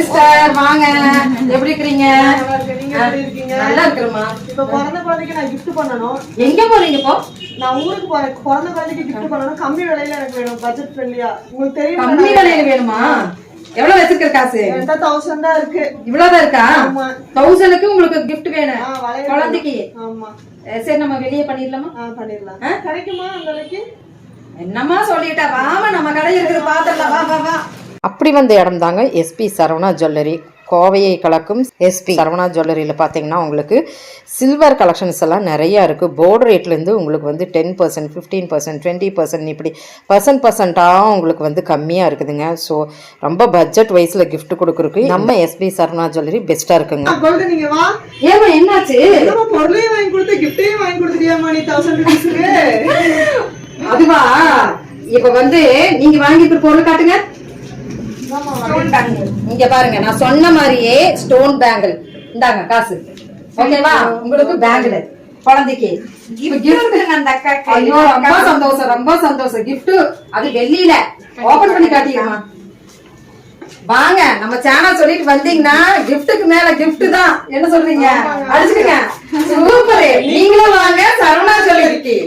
Sister, வாங்க. எப்படி இருக்கீங்க? நல்லா இருக்கிறேம்மா. இப்ப பிறந்த குழந்தைக்கு நான் gift பண்ணணும். எங்க போறீங்க இப்போ? நான் ஊருக்கு போறேன். பிறந்த குழந்தைக்கு gift பண்ணணும். கம்மி விலையில எனக்கு வேணும். பட்ஜெட் ஃப்ரெண்ட்லியா. உங்களுக்கு தெரியும். கம்மி விலையில வேணுமா? எவ்வளவு வச்சிருக்க காசு? என்கிட்ட 1000 தான் இருக்கு. இவ்வளவுதான் இருக்கா? ஆமா. 1000க்கு உங்களுக்கு gift வேணும். குழந்தைக்கு. ஆமா. சரி, நம்ம வெளியே பண்ணிடலாமா? பண்ணிடலாம். கிடைக்குமா அந்த விலைக்கு? என்னம்மா சொல்லிட்டா? வாமா, நம்ம கடை இருக்குது, பாத்துடலாம். வா வா வா. அப்படி வந்த இடம் தாங்க எஸ்பி சரவணா ஜுவல்லரி. கோவையை கலக்கும் எஸ்பி சரவணா ஜுவல்லரியில் பார்த்தீங்கன்னா உங்களுக்கு சில்வர் கலெக்ஷன்ஸ் எல்லாம் நிறையா இருக்குது. போர்டு ரேட்லேருந்து உங்களுக்கு வந்து 10%, 15%, 20% இப்படி பர்சன்டாக உங்களுக்கு வந்து கம்மியாக இருக்குதுங்க. ஸோ ரொம்ப பட்ஜெட் வைஸில் கிஃப்ட் கொடுக்குறதுக்கு நம்ம எஸ்பி சரவணா ஜுவல்லரி பெஸ்ட்டாக இருக்குங்க. நீங்க வா. ஏமா என்னாச்சு? பொருளையும் வாங்கி கொடுத்து கிஃப்டையும் வாங்கி கொடுத்துட்டியாமா நீ 1000 rupeesக்கு? அதுவா, இப்ப வந்து நீங்க வாங்கி பொருள் காட்டுங்க. இங்க பாருங்க, நான் சொன்ன மாதிரியே ஸ்டோன் பேங்கிள். இந்தாங்க காசு. ஓகேவா? உங்களுக்கு பேங்கிள் குழந்தைக்கு ஐயோ ரொம்ப சந்தோஷம், ரொம்ப சந்தோஷம். கிஃப்ட் அது வெள்ளியில ஓபன் பண்ணி காட்டிடுமா. வாங்க, நம்ம சேனல் சொல்லிட்டு வந்தீங்கன்னா கிஃப்ட்டுக்கு மேல கிஃப்ட் தான். என்ன சொல்றீங்க? அடிச்சுக்கங்க. சூப்பர். நீங்களும் வாங்க சரவணா ஜுவல்லரிக்கு.